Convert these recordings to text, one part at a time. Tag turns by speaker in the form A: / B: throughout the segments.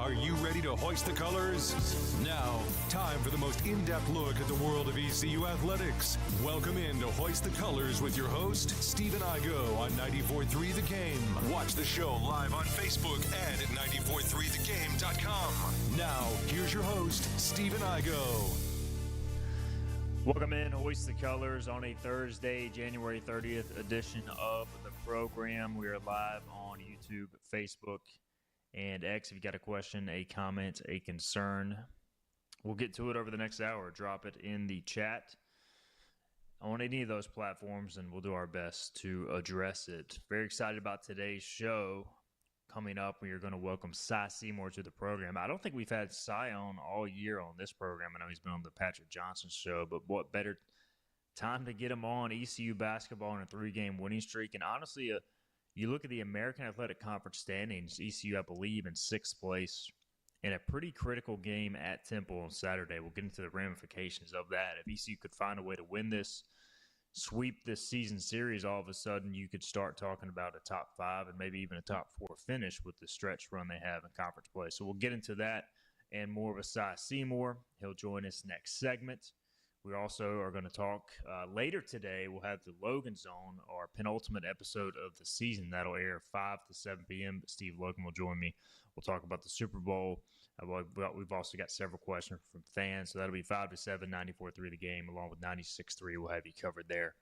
A: Are you ready to hoist the colors? Now, time for the most in-depth look at the world of ECU athletics. Welcome in to Hoist the Colors with your host, Stephen Igo on 94.3 The Game. Watch the show live on Facebook and at 943thegame.com. Now, here's your host, Stephen Igo.
B: Welcome in, Hoist the Colors on a Thursday, January 30th edition of the program. We are live on YouTube, Facebook, and X. If you got a question, a comment, a concern, we'll get to it over the next hour. Drop it in the chat on any of those platforms, and we'll do our best to address it. Very excited about today's show. Coming up, we are going to welcome Seymour to the program. I don't think we've had Cy on all year on this program. I know he's been on the Patrick Johnson show, but what better time to get him on? ECU basketball on a 3-game winning streak. And honestly, you look at the American Athletic Conference standings, ECU, I believe, in 6th place in a pretty critical game at Temple on Saturday. We'll get into the ramifications of that. If ECU could find a way to win this, sweep this season series, all of a sudden you could start talking about a top 5 and maybe even a top 4 finish with the stretch run they have in conference play. So we'll get into that and more with Seymour. He'll join us next segment. We also are going to talk later today. We'll have the Logan Zone, our penultimate episode of the season. That'll air 5 to 7 p.m. But Steve Logan will join me. We'll talk about the Super Bowl. We've also got several questions from fans. So that'll be 5 to 7, 94.3 The Game, along with 96.3. We'll have you covered there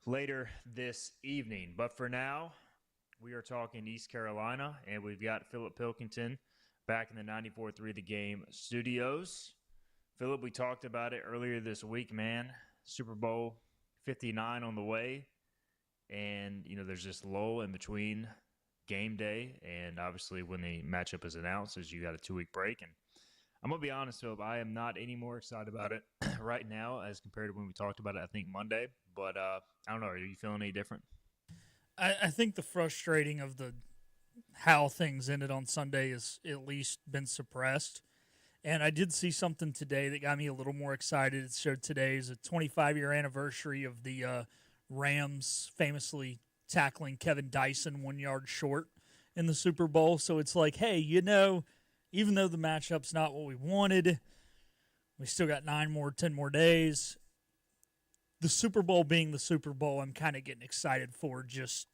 B: later this evening. But for now, we are talking East Carolina, and we've got Philip Pilkington back in the 94.3 The Game studios. Philip, we talked about it earlier this week, man. Super Bowl 59 on the way. And, there's this lull in between game day and obviously when the matchup is announced, is you got a 2-week break. And I'm going to be honest, Philip, I am not any more excited about it right now as compared to when we talked about it, I think, Monday. But I don't know. Are you feeling any different?
C: I think the frustrating of how things ended on Sunday has at least been suppressed. And I did see something today that got me a little more excited. It showed today is a 25-year anniversary of the Rams famously tackling Kevin Dyson 1 yard short in the Super Bowl. So it's like, hey, even though the matchup's not what we wanted, we still got 10 more days. The Super Bowl being the Super Bowl, I'm kind of getting excited for just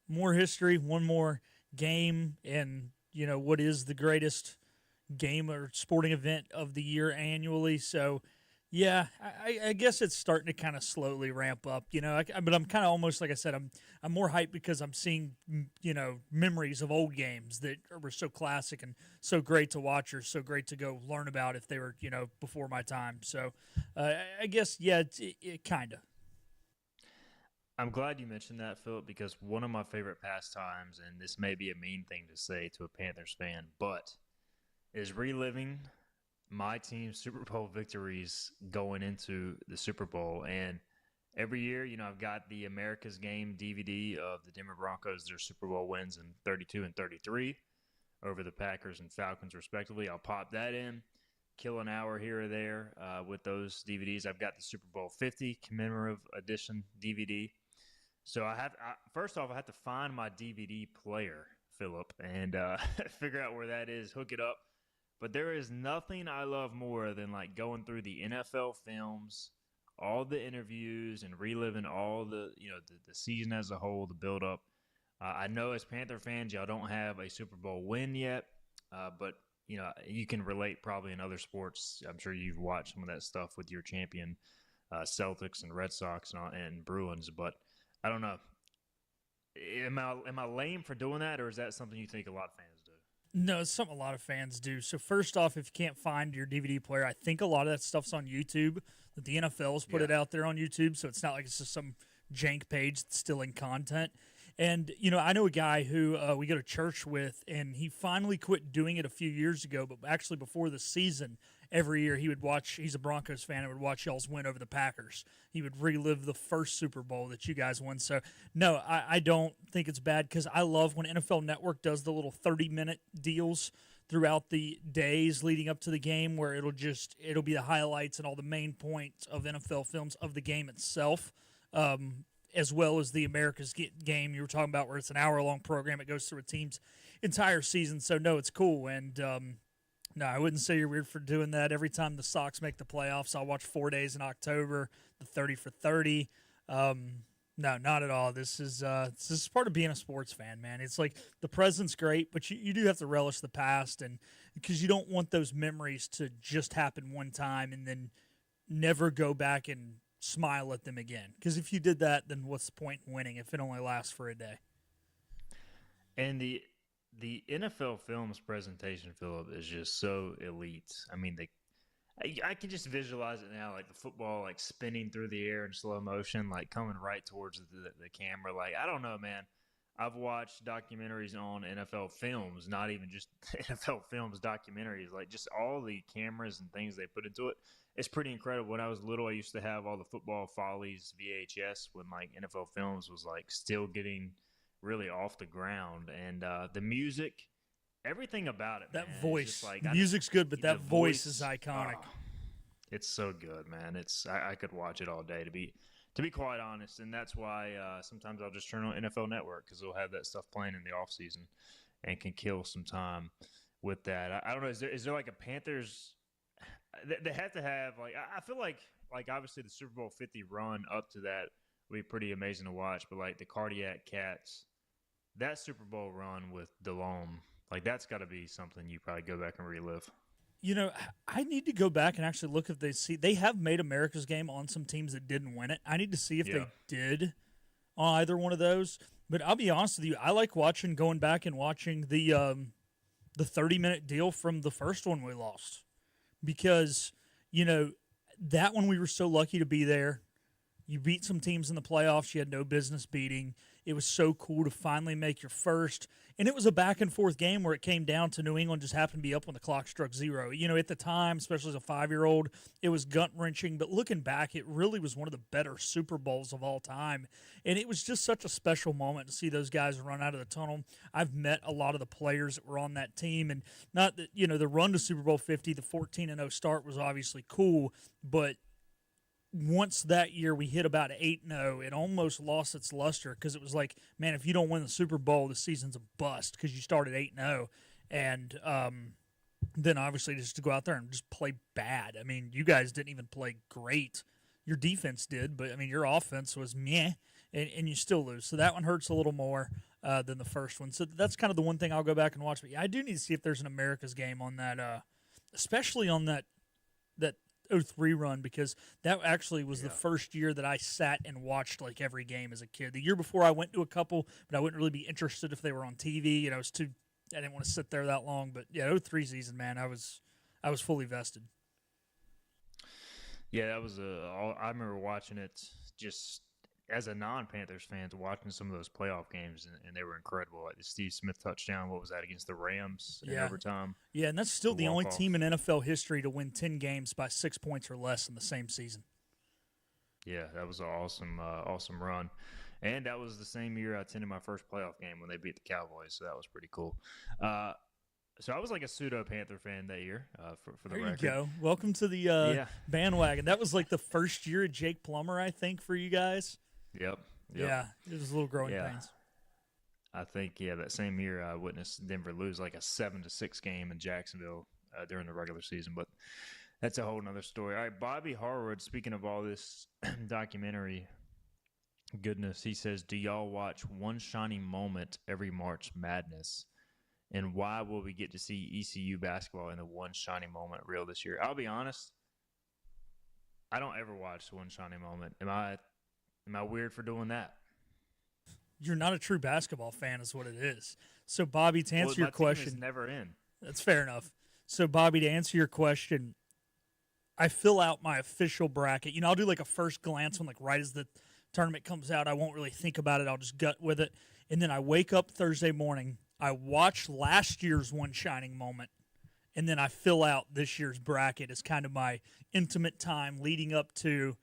C: more history, one more game, and, what is the greatest game or sporting event of the year annually. So yeah, I guess it's starting to kind of slowly ramp up, but I'm kind of almost, like I said, I'm more hyped because I'm seeing, memories of old games that were so classic and so great to watch or so great to go learn about if they were, before my time. So I guess, yeah, it kind of.
B: I'm glad you mentioned that, Philip, because one of my favorite pastimes, and this may be a mean thing to say to a Panthers fan, but is reliving my team's Super Bowl victories going into the Super Bowl. And every year, I've got the America's Game DVD of the Denver Broncos, their Super Bowl wins in 32 and 33 over the Packers and Falcons, respectively. I'll pop that in, kill an hour here or there with those DVDs. I've got the Super Bowl 50 commemorative edition DVD. So first off, I have to find my DVD player, Philip, and figure out where that is, hook it up. But there is nothing I love more than going through the NFL films, all the interviews, and reliving all the season as a whole, the build-up. I know as Panther fans, y'all don't have a Super Bowl win yet, but you can relate probably in other sports. I'm sure you've watched some of that stuff with your champion Celtics and Red Sox and Bruins, but I don't know. Am I lame for doing that, or is that something you think a lot of fans do?
C: No, it's something a lot of fans do. So first off, if you can't find your DVD player, I think a lot of that stuff's on YouTube, that the NFL's put it out there on YouTube, so it's not like it's just some jank page that's stealing content. And, I know a guy who we go to church with, and he finally quit doing it a few years ago, but actually before the season, every year he would watch, he's a Broncos fan, and would watch y'all's win over the Packers. He would relive the first Super Bowl that you guys won. So, no, I don't think it's bad because I love when NFL Network does the little 30-minute deals throughout the days leading up to the game where it'll be the highlights and all the main points of NFL films of the game itself. as well as the America's game you were talking about, where it's an hour-long program. It goes through a team's entire season. So, no, it's cool. And, no, I wouldn't say you're weird for doing that. Every time the Sox make the playoffs, I'll watch 4 days in October, the 30 for 30. No, not at all. This is part of being a sports fan, man. It's like the present's great, but you do have to relish the past, and because you don't want those memories to just happen one time and then never go back and smile at them again. Because if you did that, then what's the point in winning if it only lasts for a day?
B: And the NFL Films presentation, Philip, is just so elite. I mean, I can just visualize it now, like the football like spinning through the air in slow motion, like coming right towards the camera. Like, I don't know, man. I've watched documentaries on NFL Films, not even just NFL Films documentaries, like just all the cameras and things they put into it. It's pretty incredible. When I was little, I used to have all the Football Follies VHS when like NFL Films was like still getting really off the ground, and the music, everything about it,
C: that
B: man,
C: voice,
B: like,
C: music's good, but that voice is iconic.
B: It's so good, man. I could watch it all day, to be quite honest, and that's why sometimes I'll just turn on NFL Network, because they'll have that stuff playing in the off season and can kill some time with that. I don't know, is there like a Panthers? They have to have, like, I feel like obviously the Super Bowl 50 run up to that would be pretty amazing to watch, but like the Cardiac Cats, that Super Bowl run with DeLome, like that's got to be something you probably go back and relive.
C: You know, I need to go back and actually look if they have made America's Game on some teams that didn't win it. I need to see if they did on either one of those. But I'll be honest with you, I like going back and watching the 30-minute deal from the first one we lost, because, you know, that one we were so lucky to be there. You beat some teams in the playoffs you had no business beating. It was so cool to finally make your first. And it was a back-and-forth game where it came down to New England just happened to be up when the clock struck 0. You know, at the time, especially as a 5-year-old, it was gut-wrenching. But looking back, it really was one of the better Super Bowls of all time. And it was just such a special moment to see those guys run out of the tunnel. I've met a lot of the players that were on that team. And not that, you know, the run to Super Bowl 50, the 14-0 start was obviously cool, but once that year we hit about 8-0, it almost lost its luster, because it was like, man, if you don't win the Super Bowl, the season's a bust, because you started 8-0. And then obviously just to go out there and just play bad. I mean, you guys didn't even play great. Your defense did, but, I mean, your offense was meh, and you still lose. So that one hurts a little more than the first one. So that's kind of the one thing I'll go back and watch. But yeah, I do need to see if there's an America's Game on that, especially on that 03 run, because that actually was the first year that I sat and watched like every game as a kid. The year before I went to a couple, but I wouldn't really be interested if they were on TV. You know, I didn't want to sit there that long. But yeah, 03 season, man, I was fully vested.
B: Yeah, that was I remember watching it just as a non-Panthers fan, watching some of those playoff games, and they were incredible. Like the Steve Smith touchdown, what was that, against the Rams in overtime?
C: Yeah, and that's still the only team in NFL history to win 10 games by 6 points or less in the same season.
B: Yeah, that was an awesome run. And that was the same year I attended my first playoff game when they beat the Cowboys, so that was pretty cool. So I was like a pseudo-Panther fan that year, for the record.
C: There you go. Welcome to the bandwagon. That was like the first year of Jake Plummer, I think, for you guys.
B: Yep.
C: Yeah, it was a little growing pains.
B: I think, that same year I witnessed Denver lose like a 7-6 game in Jacksonville during the regular season, but that's a whole nother story. All right, Bobby Harwood, speaking of all this documentary goodness, he says, do y'all watch One Shining Moment every March Madness? And why will we get to see ECU basketball in the One Shining Moment reel this year? I'll be honest, I don't ever watch One Shining Moment. Am I weird for doing that?
C: You're not a true basketball fan is what it is. So, Bobby, to answer your question.
B: Team is never in.
C: That's fair enough. So, Bobby, to answer your question, I fill out my official bracket. You know, I'll do like a first glance when, like, right as the tournament comes out. I won't really think about it. I'll just gut with it. And then I wake up Thursday morning. I watch last year's One Shining Moment. And then I fill out this year's bracket as kind of my intimate time leading up to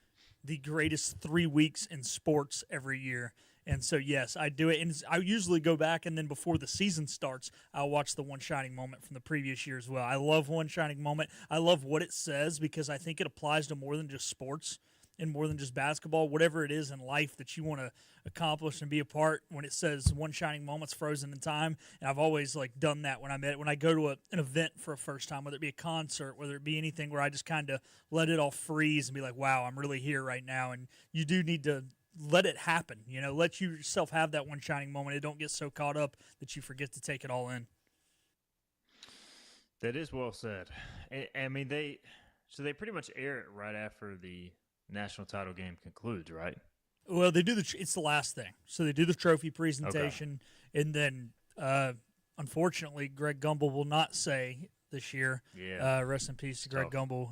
C: the greatest 3 weeks in sports every year. And so, yes, I do it. And I usually go back, and then before the season starts, I'll watch the One Shining Moment from the previous year as well. I love One Shining Moment. I love what it says, because I think it applies to more than just sports. in more than just basketball, whatever it is in life that you want to accomplish and be a part. When it says one shining moment's frozen in time, and I've always like done that when I go to an event for a first time, whether it be a concert, whether it be anything where I just kind of let it all freeze and be like, wow, I'm really here right now. And you do need to let it happen, let yourself have that one shining moment. It don't get so caught up that you forget to take it all in.
B: That is well said. I mean, they pretty much air it right after the national title game concludes, right?
C: Well, they do it's the last thing. So they do the trophy presentation, and then unfortunately, Greg Gumbel will not say this year.
B: Yeah.
C: Rest in peace to Greg Gumbel.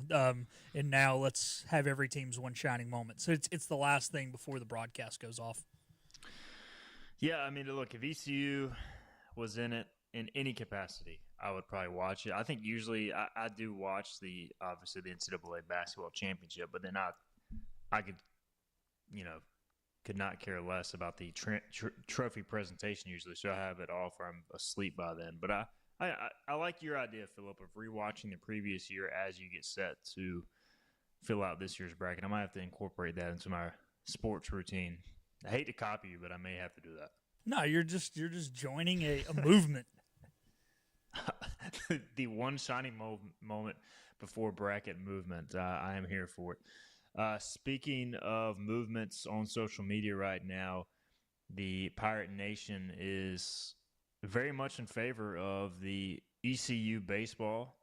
C: And now let's have every team's one shining moment. So it's the last thing before the broadcast goes off.
B: Yeah, I mean, look, if ECU was in it in any capacity, I would probably watch it. I think usually I do watch obviously the NCAA basketball championship, but then I could not care less about the trophy presentation usually, so I have it off or I'm asleep by then. But I like your idea, Philip, of rewatching the previous year as you get set to fill out this year's bracket. I might have to incorporate that into my sports routine. I hate to copy you, but I may have to do that.
C: No, you're just joining a movement.
B: The one shining moment before bracket movement. I am here for it. Speaking of movements on social media right now, the Pirate Nation is very much in favor of the ECU baseball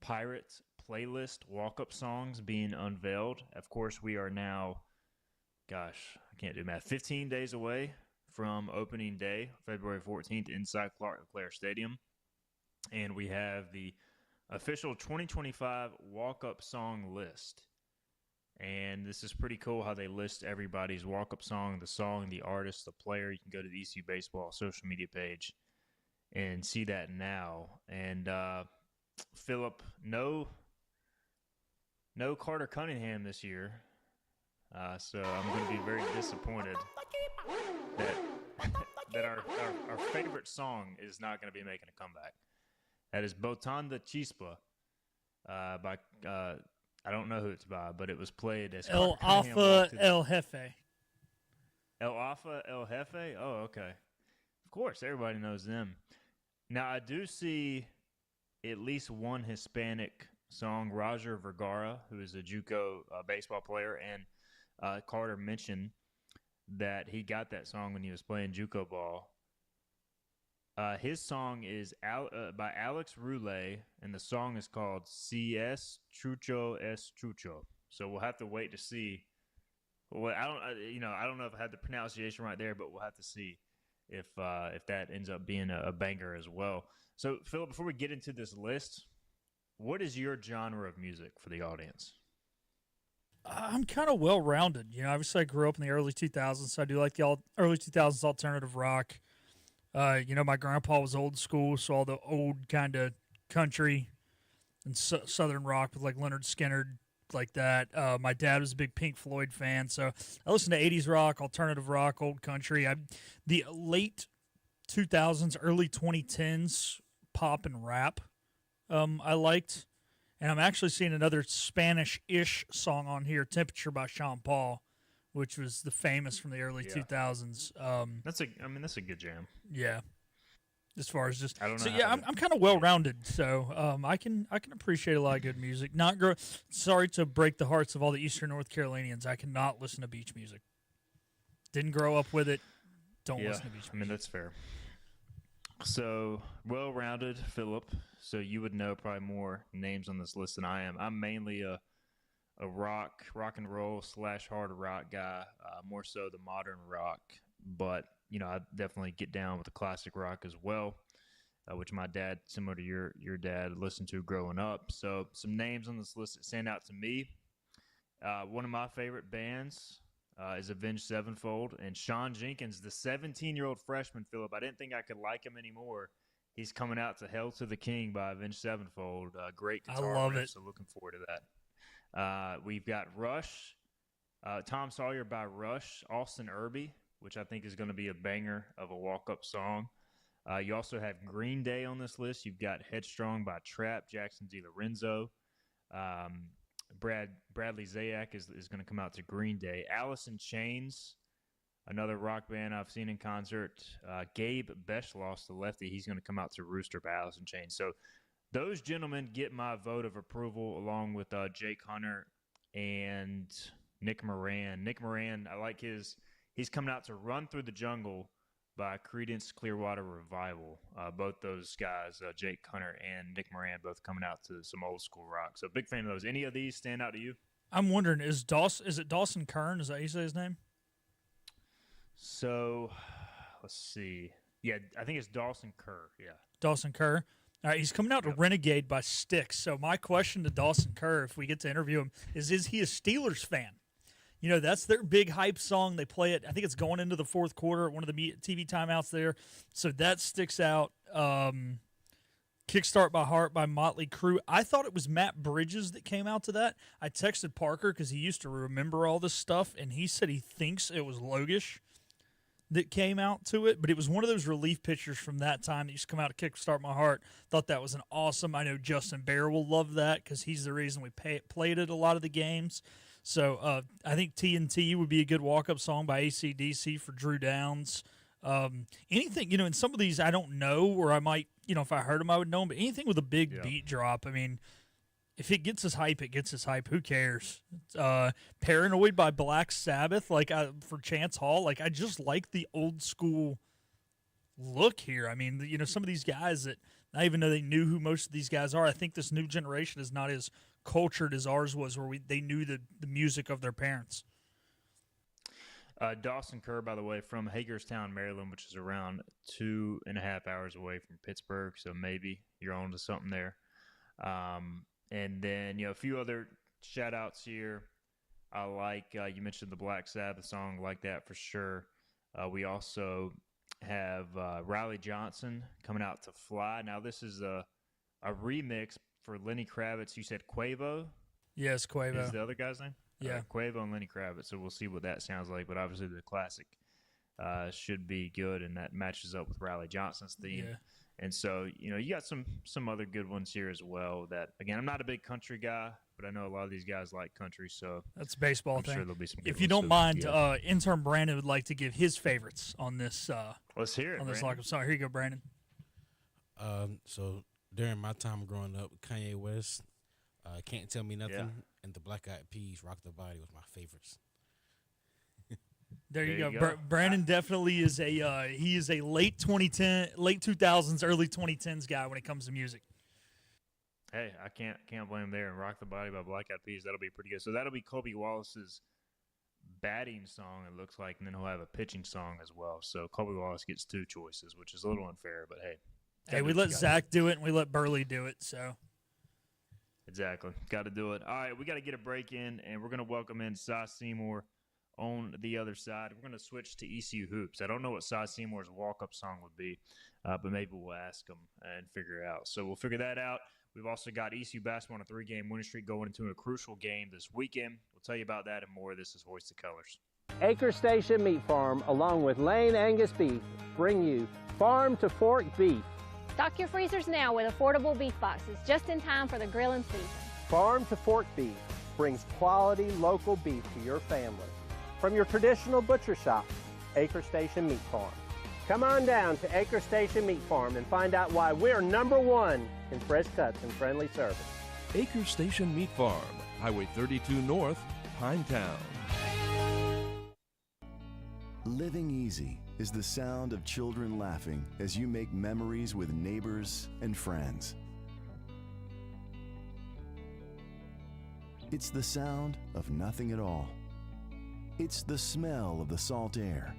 B: Pirate playlist walk-up songs being unveiled. Of course, we are now, I can't do math, 15 days away from opening day, February 14th, inside Clark LeClaire Stadium. And we have the official 2025 walk-up song list. And this is pretty cool how they list everybody's walk-up song, the artist, the player. You can go to the ECU Baseball social media page and see that now. And Philip, no Carter Cunningham this year. So I'm going to be very disappointed that our favorite song is not going to be making a comeback. That is Botanda Chispa by, I don't know who it's by, but it was played as
C: El Alfa El Jefe.
B: El Alfa El Jefe? Oh, okay. Of course, everybody knows them. Now, I do see at least one Hispanic song, Roger Vergara, who is a JUCO baseball player, and Carter mentioned that he got that song when he was playing JUCO ball. His song is by Alex Roulé, and the song is called CS Chucho Es Chucho. So we'll have to wait to see. Well, I don't know if I had the pronunciation right there, but we'll have to see if that ends up being a banger as well. So, Philip, before we get into this list, what is your genre of music for the audience?
C: I'm kind of well-rounded. Obviously I grew up in the early 2000s, so I do like the early 2000s alternative rock. My grandpa was old school, so all the old kind of country and southern rock with like Leonard Skinner, like that. My dad was a big Pink Floyd fan, so I listened to 80s rock, alternative rock, old country. The late 2000s, early 2010s pop and rap I liked. And I'm actually seeing another Spanish-ish song on here, Temperature by Sean Paul, which was the famous from the early 2000s.
B: That's a good jam.
C: Yeah. As far as just,
B: I don't know.
C: So yeah, I'm kind of well-rounded, so I can appreciate a lot of good music. Sorry to break the hearts of all the Eastern North Carolinians. I cannot listen to beach music. Didn't grow up with it. Don't listen to beach music.
B: That's fair. So well-rounded, Philip. So you would know probably more names on this list than I am. I'm mainly a rock and roll / hard rock guy, more so the modern rock. But I definitely get down with the classic rock as well, which my dad, similar to your dad, listened to growing up. So some names on this list that stand out to me. One of my favorite bands is Avenged Sevenfold, and Sean Jenkins, the 17-year-old freshman, Philip. I didn't think I could like him anymore. He's coming out to Hail to the King by Avenged Sevenfold. Great guitar.
C: I love
B: riff,
C: it.
B: So looking forward to that. We've got Rush, Tom Sawyer by Rush, Austin Irby, which I think is going to be a banger of a walk-up song. You also have Green Day on this list. You've got Headstrong by Trap, Jackson DiLorenzo. Bradley Zayak is going to come out to Green Day. Alice in Chains, another rock band I've seen in concert. Gabe Beschloss, the lefty, he's going to come out to Rooster by Alice in Chains. So those gentlemen get my vote of approval, along with Jake Hunter and Nick Moran. Nick Moran, I like his. He's coming out to Run Through the Jungle by Creedence Clearwater Revival. Both those guys, Jake Hunter and Nick Moran, both coming out to some old school rock. So big fan of those. Any of these stand out to you?
C: I'm wondering, is it Dawson Kern? Is that how you say his name?
B: So let's see. Yeah, I think it's Dawson Kerr. Yeah.
C: Dawson Kerr. All right, he's coming out to Renegade by Styx. So my question to Dawson Kerr, if we get to interview him, is he a Steelers fan? You know, that's their big hype song. They play it. I think it's going into the fourth quarter at one of the TV timeouts there. So that sticks out. Kickstart by Heart by Motley Crue. I thought it was Matt Bridges that came out to that. I texted Parker because he used to remember all this stuff, and he said he thinks it was Logish that came out to it, but it was one of those relief pitchers from that time that used to come out to Kickstart My Heart. Thought that was an awesome. I know Justin Bear will love that because he's the reason we played it a lot of the games. So I think TNT would be a good walk-up song by AC/DC for Drew Downs. Anything, in some of these I don't know, or I might, if I heard them, I would know them, but anything with a big beat drop, I mean, if it gets us hype, it gets us hype. Who cares? Paranoid by Black Sabbath, for Chance Hall. I just like the old school look here. I mean, some of these guys that not even know they knew who most of these guys are. I think this new generation is not as cultured as ours was, where they knew the music of their parents.
B: Dawson Kerr, by the way, from Hagerstown, Maryland, which is around 2.5 hours away from Pittsburgh. So maybe you're on to something there. And then, a few other shout-outs here. I like, you mentioned the Black Sabbath song, like that for sure. We also have Riley Johnson coming out to Fly. Now, this is a remix for Lenny Kravitz. You said Quavo?
C: Yes, Quavo.
B: Is the other guy's name?
C: Yeah.
B: Quavo and Lenny Kravitz. So we'll see what that sounds like. But obviously the classic should be good, and that matches up with Riley Johnson's theme.
C: Yeah.
B: And so, you got some other good ones here as well that, again, I'm not a big country guy, but I know a lot of these guys like country, so
C: that's a baseball
B: I'm
C: thing.
B: sure there'll be some good
C: If you
B: ones
C: don't
B: too.
C: mind, intern Brandon would like to give his favorites on this.
B: Let's hear it,
C: on this
B: Brandon.
C: lockup song. Here you go, Brandon.
D: So during my time growing up, Kanye West, Can't Tell Me Nothing, and the Black Eyed Peas, Rock the Body was my favorites.
C: There you go. Brandon definitely is a late 2000s, early 2010s guy when it comes to music.
B: Hey, I can't blame him there. And Rock the Body by Black Eyed Peas, that'll be pretty good. So that'll be Kobe Wallace's batting song, it looks like, and then he'll have a pitching song as well. So Kobe Wallace gets two choices, which is a little unfair, but hey.
C: Hey, we let Zach do it, and we let Burley do it, so.
B: Exactly. Got to do it. All right, we got to get a break in, and we're going to welcome in Cy Seymour on the other side. We're going to switch to ECU Hoops. I don't know what Cy Seymour's walk-up song would be, but maybe we'll ask him and figure it out. So we'll figure that out. We've also got ECU basketball on a 3-game winning streak going into a crucial game this weekend. We'll tell you about that and more. This is Hoist the Colors.
E: Acre Station Meat Farm, along with Lane Angus Beef, bring you Farm to Fork Beef.
F: Stock your freezers now with affordable beef boxes, just in time for the grilling season.
E: Farm to Fork Beef brings quality local beef to your family. From your traditional butcher shop, Acre Station Meat Farm. Come on down to Acre Station Meat Farm and find out why we're #1 in fresh cuts and friendly service.
G: Acre Station Meat Farm, Highway 32 North, Pinetown.
H: Living easy is the sound of children laughing as you make memories with neighbors and friends. It's the sound of nothing at all. It's the smell of the salt air.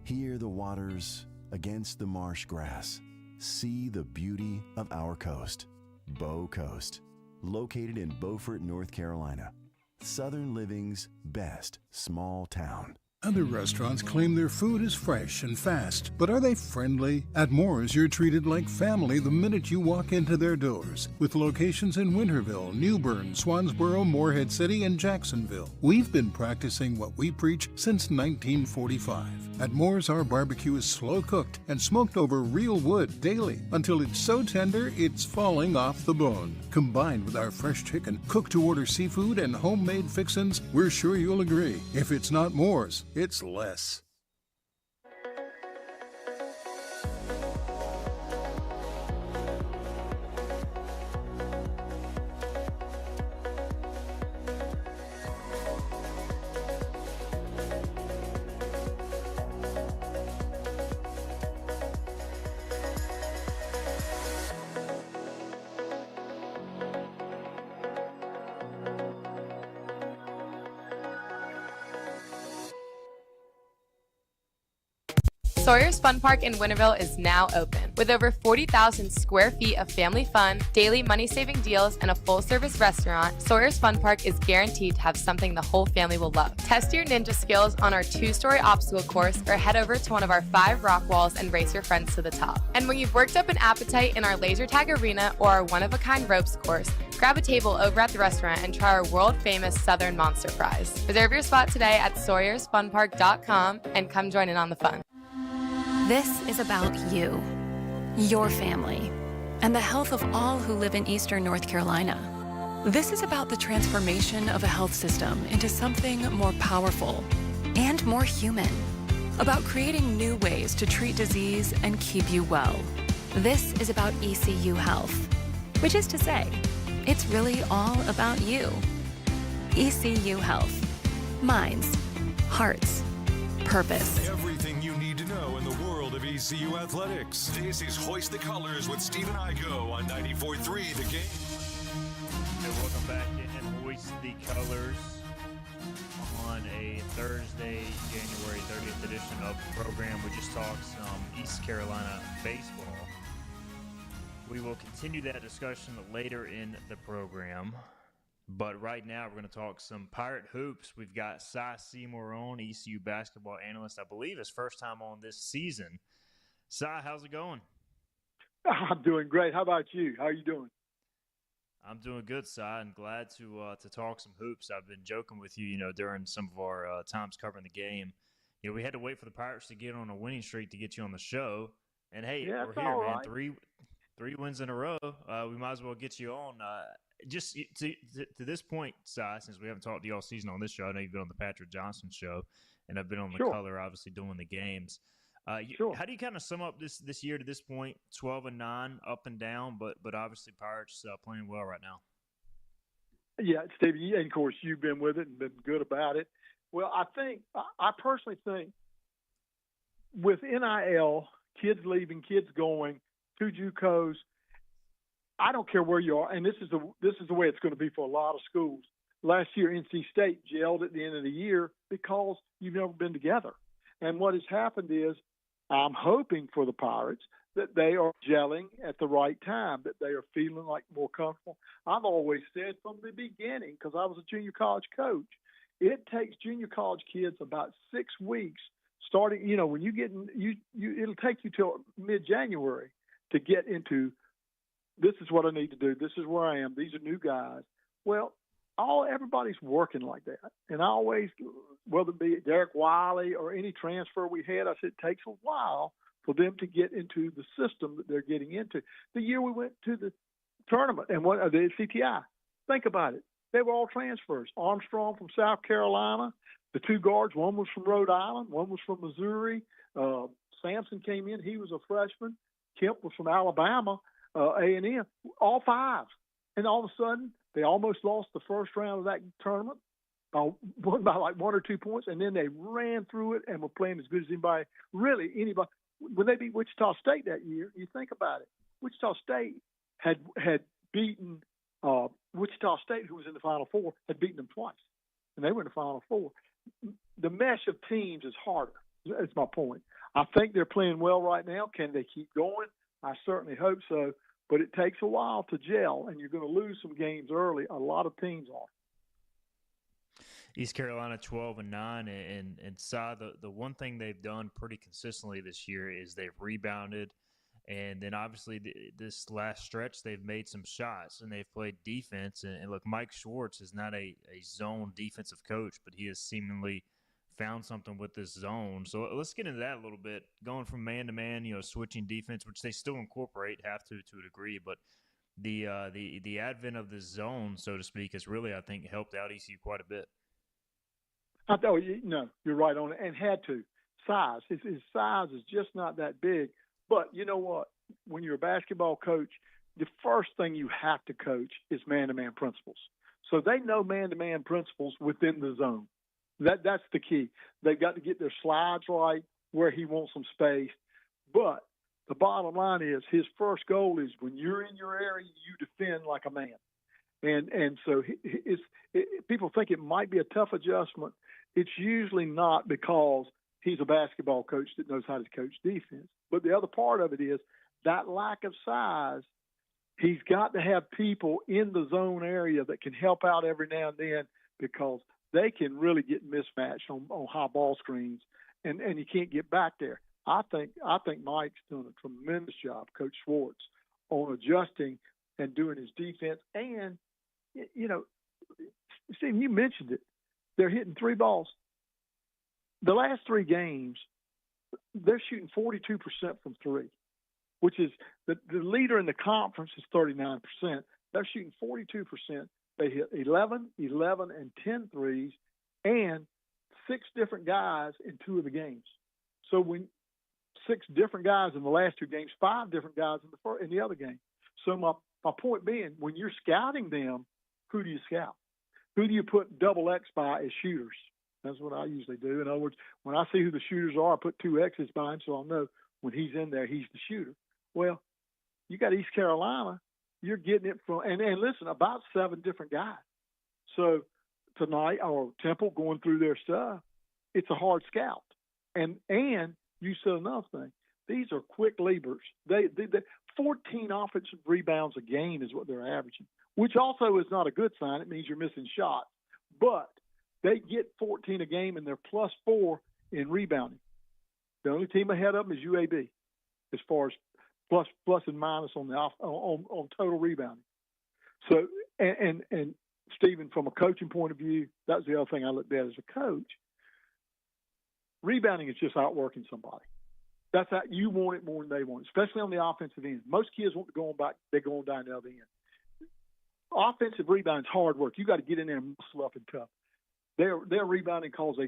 H: Hear the waters against the marsh grass. See the beauty of our coast. Bow Coast, located in Beaufort, North Carolina. Southern Living's best small town.
I: Other restaurants claim their food is fresh and fast, but are they friendly? At Moore's, you're treated like family the minute you walk into their doors. With locations in Winterville, New Bern, Swansboro, Morehead City, and Jacksonville. We've been practicing what we preach since 1945. At Moore's, our barbecue is slow cooked and smoked over real wood daily until it's so tender it's falling off the bone. Combined with our fresh chicken, cooked to order seafood, and homemade fixins, we're sure you'll agree. If it's not Moore's, it's less.
J: Sawyer's Fun Park in Winterville is now open. With over 40,000 square feet of family fun, daily money-saving deals, and a full-service restaurant, Sawyer's Fun Park is guaranteed to have something the whole family will love. Test your ninja skills on our 2-story obstacle course or head over to one of our 5 rock walls and race your friends to the top. And when you've worked up an appetite in our laser tag arena or our one-of-a-kind ropes course, grab a table over at the restaurant and try our world-famous Southern Monster Fries. Reserve your spot today at SawyersFunPark.com and come join in on the fun.
K: This is about you, your family, and the health of all who live in Eastern North Carolina. This is about the transformation of a health system into something more powerful and more human, about creating new ways to treat disease and keep you well. This is about ECU Health, which is to say, it's really all about you. ECU Health. Minds, hearts, purpose.
A: Everything you need to know in the world of ECU athletics. This is Hoist the Colors with Steve and Igo on 94.3 The Game.
B: And welcome back in Hoist the Colors on a Thursday, January 30th edition of the program. We just talked some East Carolina baseball. We will continue that discussion later in the program. But right now, we're going to talk some Pirate hoops. We've got Seymour on, ECU basketball analyst. I believe his first time on this season. How's it going?
L: I'm doing great. How about you? How are you doing?
B: I'm doing good, and glad to talk some hoops. I've been joking with you, during some of our times covering the game. We had to wait for the Pirates to get on a winning streak to get you on the show. And hey, we're here, man. Right. Three wins in a row. We might as well get you on. Just to this point, since we haven't talked to you all season on this show, I know you've been on the Patrick Johnson show, and I've been on the Color, obviously doing the games. How do you kind of sum up this year to this point? 12-9, up and down, but obviously Pirates playing well right now.
L: Yeah, Stevie, and of course you've been with it and been good about it. Well, I personally think with NIL, kids leaving, kids going, to JUCOs, I don't care where you are, and this is the way it's going to be for a lot of schools. Last year, NC State gelled at the end of the year because you've never been together. And what has happened is, I'm hoping for the Pirates that they are gelling at the right time, that they are feeling like more comfortable. I've always said from the beginning, because I was a junior college coach, it takes junior college kids about 6 weeks starting. When you get it'll take you till mid-January to get into. This is what I need to do. This is where I am. These are new guys. Well, everybody's working like that. And I always, whether it be Derek Wiley or any transfer we had, I said it takes a while for them to get into the system that they're getting into. The year we went to the tournament and the CTI, think about it. They were all transfers. Armstrong from South Carolina. The 2 guards, one was from Rhode Island, one was from Missouri. Sampson came in. He was a freshman. Kemp was from Alabama. A&M, all 5. And all of a sudden, they almost lost the first round of that tournament, won by like 1 or 2 points, and then they ran through it and were playing as good as anybody. When they beat Wichita State that year, you think about it. Wichita State had beaten Wichita State, who was in the Final Four, had beaten them twice, and they were in the Final Four. The mesh of teams is harder. That's my point. I think they're playing well right now. Can they keep going? I certainly hope so, but it takes a while to gel, and you're going to lose some games early. A lot of teams are.
B: East Carolina 12-9, and the one thing they've done pretty consistently this year is they've rebounded, and then obviously this last stretch they've made some shots and they've played defense. And look, Mike Schwartz is not a zone defensive coach, but he has seemingly found something with this zone. So let's get into that a little bit. Going from man to man, switching defense, which they still incorporate, have to a degree, but the advent of the zone, so to speak, has really, I think, helped out ECU quite a bit.
L: No, you're right on it, and had to. Size. His size is just not that big. But you know what? When you're a basketball coach, the first thing you have to coach is man-to-man principles. So they know man-to-man principles within the zone. That's the key. They've got to get their slides right where he wants them spaced. But the bottom line is his first goal is when you're in your area, you defend like a man. And so people think it might be a tough adjustment. It's usually not, because he's a basketball coach that knows how to coach defense. But the other part of it is that lack of size. He's got to have people in the zone area that can help out every now and then, because they can really get mismatched on high ball screens, and you can't get back there. I think Mike's done a tremendous job, Coach Schwartz, on adjusting and doing his defense. And, Steve, you mentioned it. They're hitting 3 balls. The last 3 games, they're shooting 42% from 3, which is the leader in the conference is 39%. They're shooting 42%. They hit 11, and 10 threes, and 6 different guys in 2 of the games. So when 6 different guys in the last 2 games, 5 different guys in the other game. So my point being, when you're scouting them, who do you scout? Who do you put double X by as shooters? That's what I usually do. In other words, when I see who the shooters are, I put 2 X's by him so I'll know when he's in there, he's the shooter. Well, you got East Carolina. You're getting it from, and listen, about 7 different guys. So tonight, or Temple going through their stuff, it's a hard scout. And you said another thing. These are quick leapers. They 14 offensive rebounds a game is what they're averaging, which also is not a good sign. It means you're missing shots. But they get 14 a game, and they're +4 in rebounding. The only team ahead of them is UAB as far as plus and minus on the on total rebounding. So, and Stephen, from a coaching point of view, that's the other thing I looked at as a coach. Rebounding is just outworking somebody. That's how you want it more than they want it, especially on the offensive end. Most kids want to go on back; they're going down the other end. Offensive rebounding is hard work. You got to get in there and muscle up and tough. They're rebounding because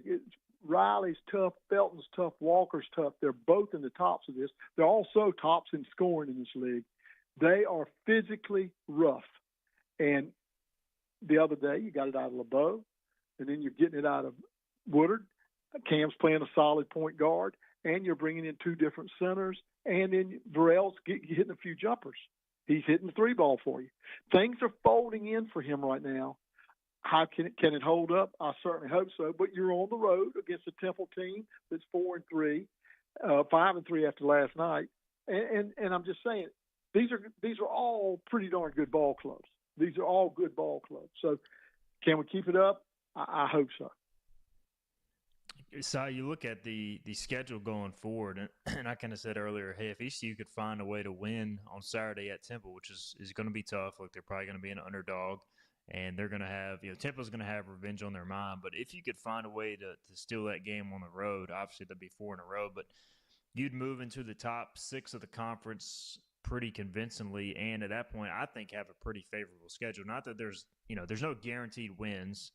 L: Riley's tough, Felton's tough, Walker's tough. They're both in the tops of this. They're also tops in scoring in this league. They are physically rough. And the other day, you got it out of LeBeau, and then you're getting it out of Woodard. Cam's playing a solid point guard, and you're bringing in 2 different centers, and then Burrell's hitting a few jumpers. He's hitting the 3 ball for you. Things are folding in for him right now. How can it hold up? I certainly hope so. But you're on the road against a Temple team that's 4-3, 5-3 after last night, and I'm just saying these are all pretty darn good ball clubs. These are all good ball clubs. So can we keep it up? I hope so.
B: So you look at the schedule going forward, and I kind of said earlier, hey, if ECU could find a way to win on Saturday at Temple, which is going to be tough. Look, they're probably going to be an underdog. And they're going to have, Temple's going to have revenge on their mind. But if you could find a way to steal that game on the road, obviously that'd be 4 in a row, but you'd move into the top 6 of the conference pretty convincingly. And at that point, I think have a pretty favorable schedule. Not that there's no guaranteed wins,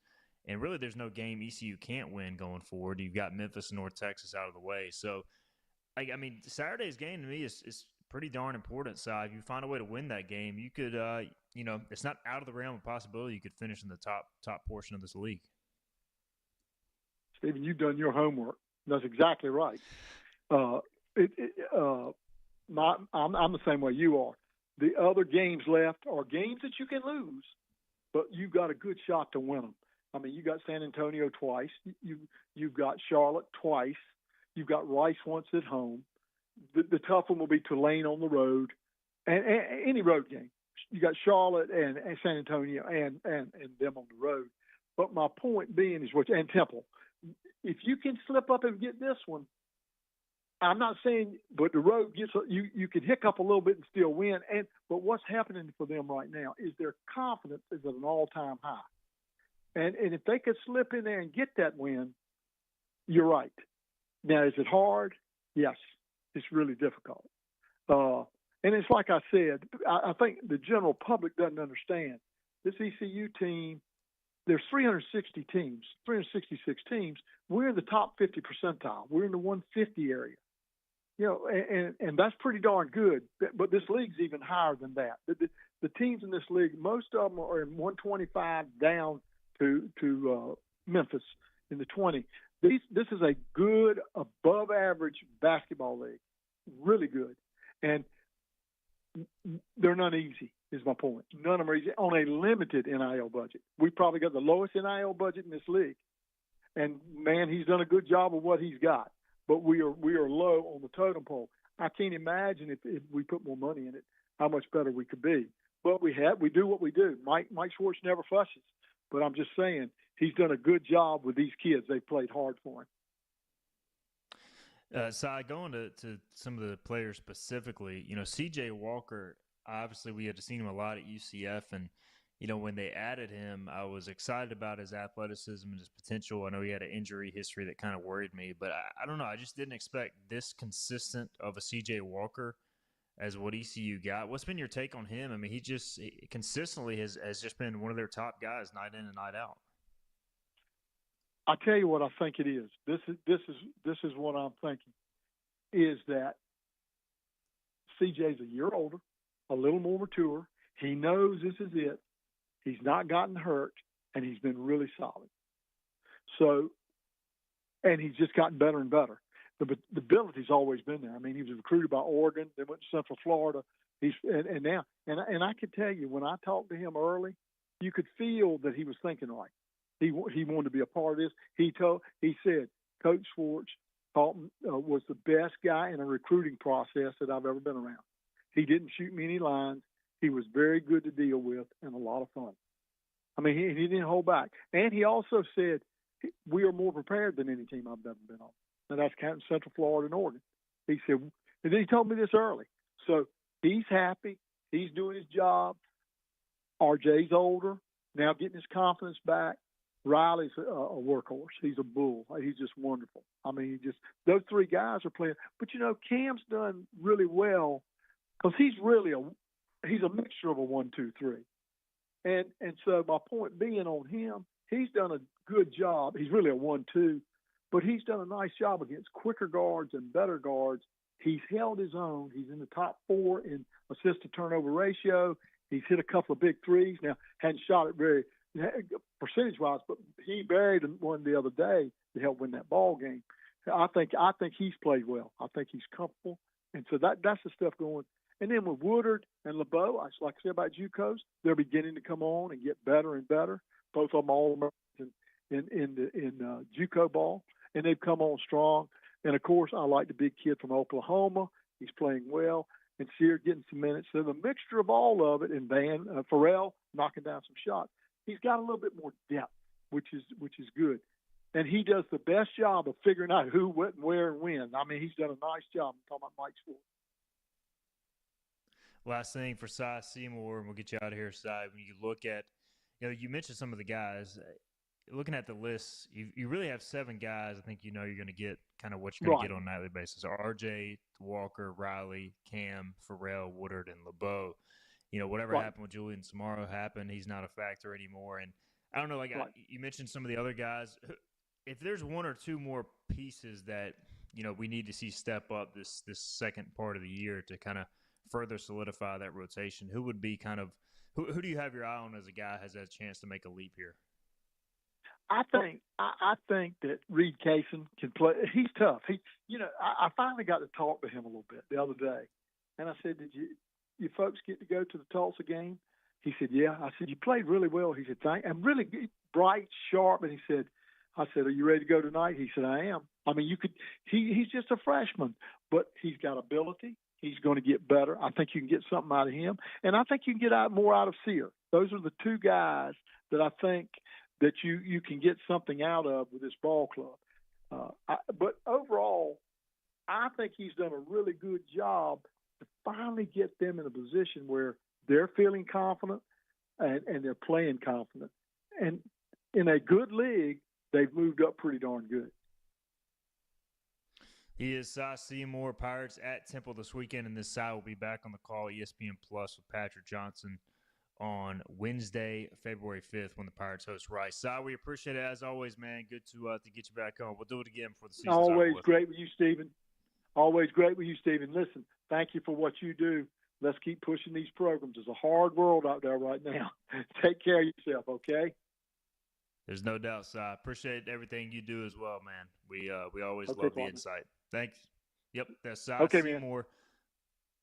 B: and really there's no game ECU can't win going forward. You've got Memphis and North Texas out of the way. So, I mean, Saturday's game to me is pretty darn important. So if you find a way to win that game, you could, it's not out of the realm of possibility you could finish in the top portion of this league.
L: Stephen, you've done your homework. That's exactly right. I'm the same way you are. The other games left are games that you can lose, but you've got a good shot to win them. I mean, you got San Antonio twice. You've got Charlotte twice. You've got Rice once at home. The tough one will be Tulane on the road, and any road game. You got Charlotte and San Antonio and them on the road. But my point being is and Temple, if you can slip up and get this one, I'm not saying, but the road gets you can hiccup a little bit and still win. But what's happening for them right now is their confidence is at an all-time high. And if they could slip in there and get that win, you're right. Now, is it hard? Yes, it's really difficult. And it's like I said, I think the general public doesn't understand. This ECU team, there's 366 teams. We're in the top 50 percentile. We're in the 150 area. You know, and that's pretty darn good. But this league's even higher than that. The teams in this league, most of them are in 125 down to Memphis in the 20. This is a good, above average basketball league, really good, and they're not easy. Is my point. None of them are easy on a limited NIL budget. We probably got the lowest NIL budget in this league, and man, he's done a good job of what he's got. But we are low on the totem pole. I can't imagine if we put more money in it, how much better we could be. But we do what we do. Mike Schwartz never fusses. But I'm just saying he's done a good job with these kids. They played hard for him.
B: Cy, going to some of the players specifically, you know, C.J. Walker, obviously we had seen him a lot at UCF, and, you know, when they added him, I was excited about his athleticism and his potential. I know he had an injury history that kind of worried me, but I don't know. I just didn't expect this consistent of a C.J. Walker as what ECU got. What's been your take on him? I mean, he consistently has just been one of their top guys night in and night out.
L: I tell you what I think it is. This is what I'm thinking, is that CJ's a year older, a little more mature. He knows this is it. He's not gotten hurt, and he's been really solid. So, and he's just gotten better and better. The ability's always been there. I mean, he was recruited by Oregon, then went to Central Florida. Now I can tell you, when I talked to him early, you could feel that he was thinking right. He wanted to be a part of this. He said, Coach Schwartz was the best guy in a recruiting process that I've ever been around. He didn't shoot me any lines. He was very good to deal with and a lot of fun. I mean, he didn't hold back. And he also said, we are more prepared than any team I've ever been on. And that's counting Central Florida and Oregon. He said, and then he told me this early. So he's happy. He's doing his job. RJ's older, now getting his confidence back. Riley's a workhorse. He's a bull. He's just wonderful. I mean, those three guys are playing. But, you know, Cam's done really well because he's a mixture of a 1, 2, 3. And so my point being on him, he's done a good job. He's really a 1, 2, but he's done a nice job against quicker guards and better guards. He's held his own. He's in the top 4 in assist-to-turnover ratio. He's hit a couple of big threes. Now, hadn't shot it very percentage-wise, but he buried one the other day to help win that ball game. I think he's played well. I think he's comfortable, and so that's the stuff going. And then with Woodard and LeBeau, like I said about JUCOs, they're beginning to come on and get better and better. Both of them All-Americans in JUCO ball, and they've come on strong. And of course, I like the big kid from Oklahoma. He's playing well, and Sear getting some minutes. So the mixture of all of it, and Farrell knocking down some shots. He's got a little bit more depth, which is good. And he does the best job of figuring out who, what, and where, and when. I mean, he's done a nice job. I'm talking about Mike Schwartz.
B: Last thing for Cy Seymour, and we'll get you out of here, Cy. When you look at, you know, you mentioned some of the guys. Looking at the list, you really have 7 guys. I think you know you're going to get kind of what you're going to get on a nightly basis. RJ, Walker, Riley, Cam, Farrell, Woodard, and LeBeau. You know, whatever happened with Julian Samaro happened. He's not a factor anymore. And I don't know, you mentioned some of the other guys. If there's 1 or 2 more pieces that, you know, we need to see step up this second part of the year to kind of further solidify that rotation, who would be kind of who do you have your eye on as a guy has a chance to make a leap here?
L: I think that Reed Kaysen can play. He's tough. I finally got to talk to him a little bit the other day, and I said, "Did you folks get to go to the Tulsa game?" He said, "Yeah." I said, "You played really well." He said, "Thank." I'm really bright, sharp, and I said, "Are you ready to go tonight?" He said, "I am." I mean, he's just a freshman, but he's got ability. He's going to get better. I think you can get something out of him, and I think you can get more out of Sear. Those are the 2 guys that I think that you can get something out of with this ball club. But overall, I think he's done a really good job to finally get them in a position where they're feeling confident and they're playing confident. And in a good league, they've moved up pretty darn good.
B: He is Seymour, Pirates at Temple this weekend, and this side will be back on the call, ESPN Plus, with Patrick Johnson on Wednesday, February 5th, when the Pirates host Rice. Si, we appreciate it as always, man. Good to get you back on. We'll do it again before the season's
L: Always
B: over with.
L: great with you, Stephen. Always great with you, Stephen. Listen, thank you for what you do. Let's keep pushing these programs. It's a hard world out there right now. Take care of yourself, okay?
B: There's no doubt, Si. Appreciate everything you do as well, man. We always
L: Okay,
B: love the
L: partner.
B: insight. Thanks. Yep, that's Si
L: Okay,
B: Seymour. Man.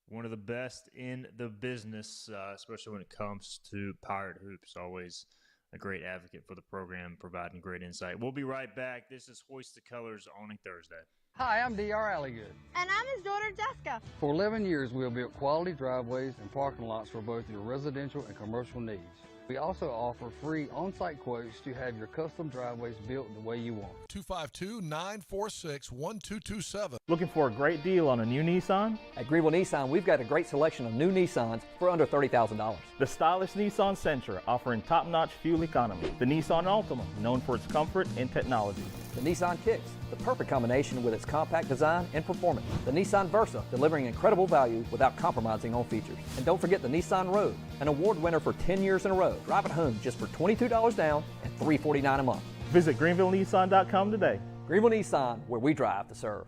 B: One of the best in the business, especially when it comes to Pirate Hoops. Always a great advocate for the program, providing great insight. We'll be right back. This is Hoist the Colors on a Thursday.
M: Hi, I'm D.R. Alligood.
N: And I'm his daughter, Jessica.
M: For 11 years, we have built quality driveways and parking lots for both your residential and commercial needs. We also offer free on-site quotes to have your custom driveways built the way you want.
O: 252-946-1227.
P: Looking for a great deal on a new Nissan?
Q: At Greenville Nissan, we've got a great selection of new Nissans for under $30,000.
P: The stylish Nissan Sentra, offering top-notch fuel economy. The Nissan Altima, known for its comfort and technology.
Q: The Nissan Kicks, the perfect combination with its compact design and performance. The Nissan Versa, delivering incredible value without compromising on features. And don't forget the Nissan Rogue, an award winner for 10 years in a row. Drive it home just for $22 down and $349 a month.
P: Visit GreenvilleNissan.com today.
Q: Greenville Nissan, where we drive to serve.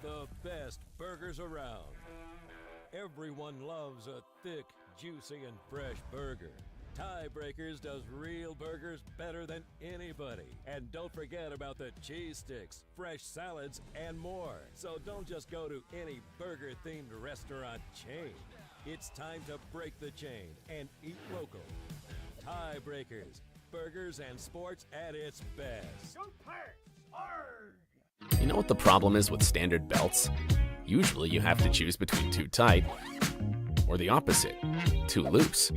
R: The best burgers around. Everyone loves a thick, juicy, and fresh burger. Tiebreakers does real burgers better than anybody. And don't forget about the cheese sticks, fresh salads, and more. So don't just go to any burger-themed restaurant chain. It's time to break the chain and eat local. Tiebreakers, burgers and sports at its best.
S: Go Pirates! Arg!
T: You know what the problem is with standard belts? Usually you have to choose between too tight or the opposite, too loose.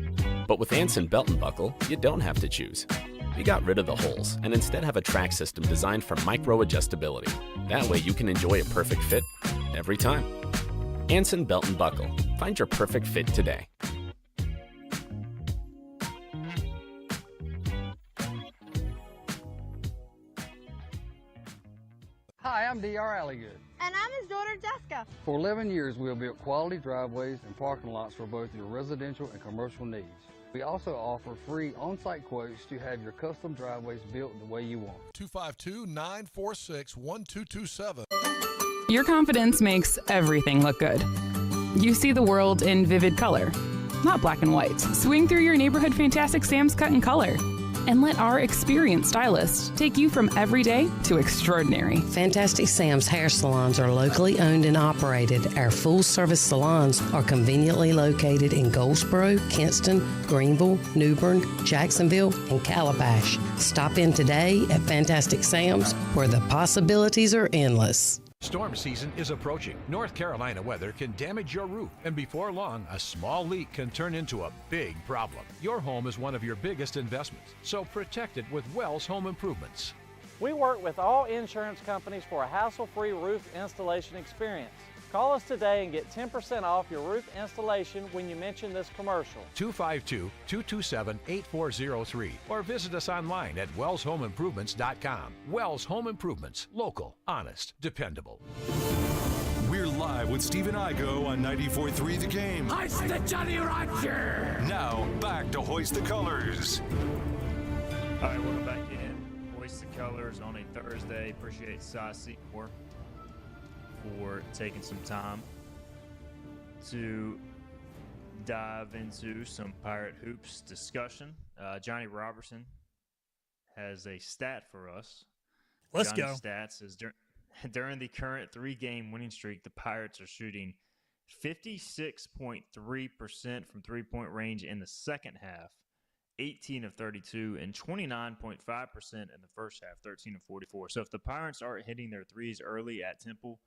T: But with Anson Belt and Buckle, you don't have to choose. We got rid of the holes and instead have a track system designed for micro-adjustability. That way you can enjoy a perfect fit every time. Anson Belt and Buckle. Find your perfect fit today.
M: Hi, I'm D.R. Alligood.
N: And I'm his daughter, Jessica.
M: For 11 years, we have built quality driveways and parking lots for both your residential and commercial needs. We also offer free on-site quotes to have your custom driveways built the way you want.
O: 252-946-1227.
U: Your confidence makes everything look good. You see the world in vivid color, not black and white. Swing through your neighborhood Fantastic Sam's Cut in Color. And let our experienced stylists take you from everyday to extraordinary.
V: Fantastic Sam's hair salons are locally owned and operated. Our full-service salons are conveniently located in Goldsboro, Kinston, Greenville, New Bern, Jacksonville, and Calabash. Stop in today at Fantastic Sam's, where the possibilities are endless.
W: Storm season is approaching. North Carolina weather can damage your roof, and before long, a small leak can turn into a big problem. Your home is one of your biggest investments, so protect it with Wells Home Improvements.
X: We work with all insurance companies for a hassle-free roof installation experience. Call us today and get 10% off your roof installation when you mention this commercial.
W: 252-227-8403 or visit us online at wellshomeimprovements.com. Wells Home Improvements. Local, honest, dependable.
A: We're live with Stephen Igo on 94.3 The Game.
S: Hoist the Johnny Roger!
A: Now, back to Hoist the Colors.
B: All right, welcome back in. Hoist the Colors on a Thursday. Appreciate Seymour for taking some time to dive into some Pirate Hoops discussion. Johnny Robertson has a stat for us.
C: Let's
B: Johnny's
C: go.
B: Stats is during the current 3-game winning streak, the Pirates are shooting 56.3% from three-point range in the second half, 18 of 32, and 29.5% in the first half, 13 of 44. So if the Pirates aren't hitting their threes early at Temple,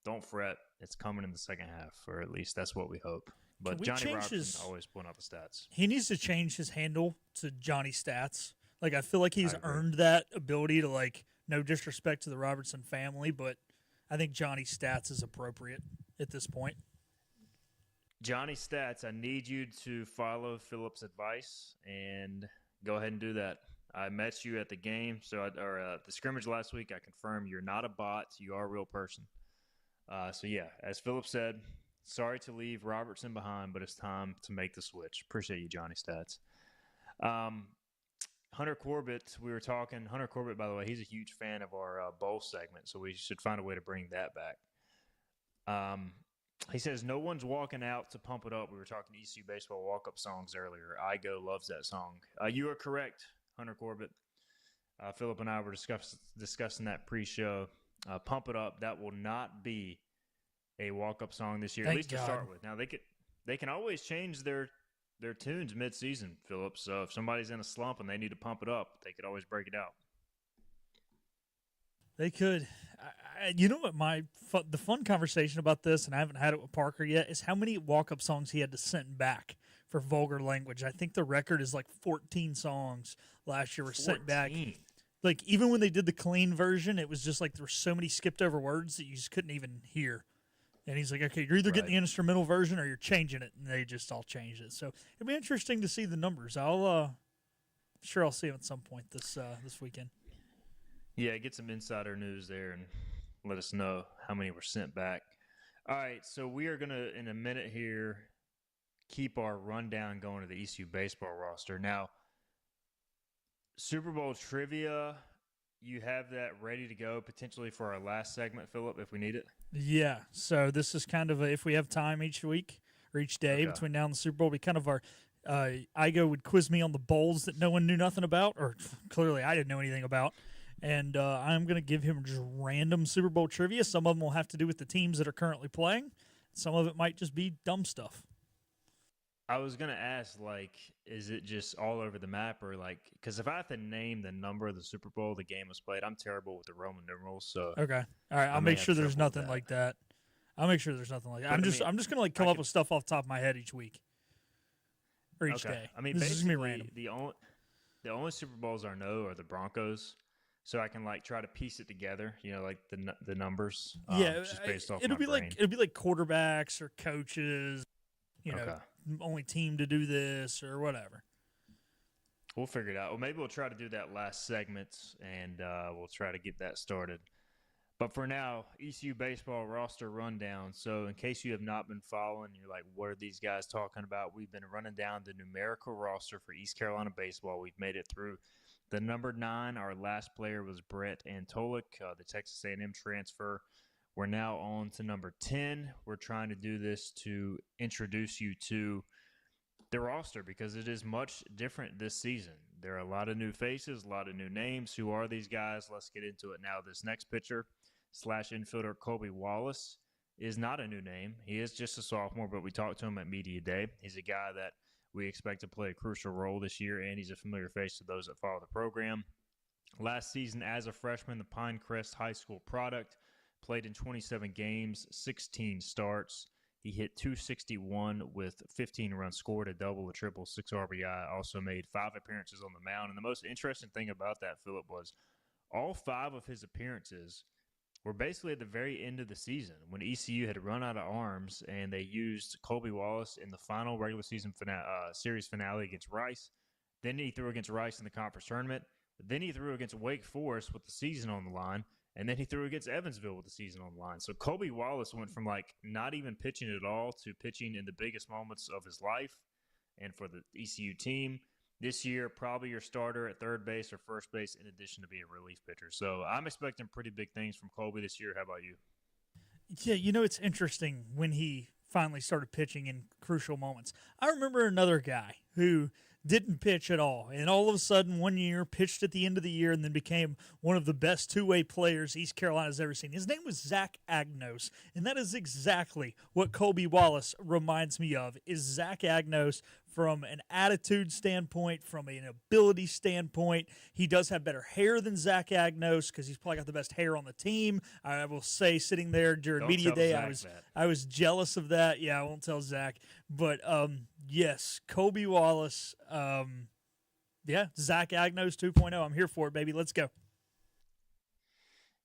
B: don't fret. It's coming in the second half, or at least that's what we hope. But
C: we
B: Johnny
C: change
B: Robertson
C: his-
B: always pulling out the stats.
C: He needs to change his handle to Johnny Stats. Like, I feel like he's
B: I agree.
C: earned that ability to, like, no disrespect to the Robertson family, but I think Johnny Stats is appropriate at this point.
B: Johnny Stats, I need you to follow Philip's advice and go ahead and do that. I met you at the game, the scrimmage last week. I confirm you're not a bot. You are a real person. As Philip said, sorry to leave Robertson behind, but it's time to make the switch. Appreciate you, Johnny Stats. Hunter Corbett, we were talking. Hunter Corbett, by the way, he's a huge fan of our bowl segment, so we should find a way to bring that back. He says, no one's walking out to pump it up. We were talking ECU baseball walk-up songs earlier. Igo loves that song. You are correct, Hunter Corbett. Philip and I were discussing that pre-show. Pump it up. That will not be a walk-up song this year,
C: Thank
B: at least
C: God.
B: to start with. Now, they can always change their tunes mid-season, Philip. So if somebody's in a slump and they need to pump it up, they could always break it out.
C: They could. You know what? The fun conversation about this, and I haven't had it with Parker yet, is how many walk-up songs he had to send back for vulgar language. I think the record is like 14 songs last year were sent back. Like, even when they did the clean version, it was just like there were so many skipped over words that you just couldn't even hear. And he's like, okay, you're either getting the instrumental version or you're changing it. And they just all changed it. So it'll be interesting to see the numbers. I'll see them at some point this weekend.
B: Yeah, get some insider news there and let us know how many were sent back. All right, so we are going to, in a minute here, keep our rundown going to the ECU baseball roster. Now, Super Bowl trivia, you have that ready to go potentially for our last segment, Philip, if we need it?
C: Yeah, so this is kind of if we have time each week or each day between now and the Super Bowl, we kind of our Igo would quiz me on the bowls that no one knew nothing about, or clearly I didn't know anything about. And I'm going to give him just random Super Bowl trivia. Some of them will have to do with the teams that are currently playing. Some of it might just be dumb stuff.
B: I was going to ask, is it just all over the map? Or, because if I have to name the number of the Super Bowl the game was played, I'm terrible with the Roman numerals. So
C: okay. All right, I'll make sure there's nothing like that. I'm just going to come up with stuff off the top of my head each week. Or each day.
B: I mean,
C: this is
B: basically,
C: gonna be random.
B: the only Super Bowls I know are the Broncos. So I can try to piece it together, the numbers. Just based off
C: it'll
B: my
C: be
B: brain.
C: it'll be like quarterbacks or coaches, only team to do this or whatever.
B: We'll figure it out. Well, maybe we'll try to do that last segment, and we'll try to get that started. But for now, ECU baseball roster rundown. So in case you have not been following, you're like, what are these guys talking about? We've been running down the numerical roster for East Carolina baseball. We've made it through the number 9. Our last player was Brett Antolik, the Texas A&M transfer. We're now on to number 10. We're trying to do this to introduce you to the roster because it is much different this season. There are a lot of new faces, a lot of new names. Who are these guys? Let's get into it now. This next pitcher / infielder, Colby Wallace, is not a new name. He is just a sophomore, but we talked to him at Media Day. He's a guy that we expect to play a crucial role this year, and he's a familiar face to those that follow the program. Last season, as a freshman, the Pinecrest High School product, played in 27 games, 16 starts. He hit .261 with 15 runs scored, a double, a triple, 6 RBI. Also made 5 appearances on the mound. And the most interesting thing about that, Philip, was all 5 of his appearances were basically at the very end of the season when ECU had run out of arms, and they used Colby Wallace in the final regular season series finale against Rice. Then he threw against Rice in the conference tournament. Then he threw against Wake Forest with the season on the line. And then he threw against Evansville with the season on the line. So Colby Wallace went from not even pitching at all to pitching in the biggest moments of his life and for the ECU team. This year, probably your starter at third base or first base in addition to being a relief pitcher. So I'm expecting pretty big things from Colby this year. How about you?
C: Yeah, it's interesting when he finally started pitching in crucial moments. I remember another guy who didn't pitch at all, and all of a sudden one year pitched at the end of the year and then became one of the best two-way players East Carolina's ever seen. His name was Zach Agnos, and that is exactly what Colby Wallace reminds me of, is Zach Agnos from an attitude standpoint, from an ability standpoint. He does have better hair than Zach Agnos because he's probably got the best hair on the team. I will say, sitting there during
B: Don't
C: media
B: tell
C: day,
B: Zach
C: I was jealous of that. Yeah, I won't tell Zach. But, yes, Kobe Wallace, Zach Agnos 2.0. I'm here for it, baby. Let's go.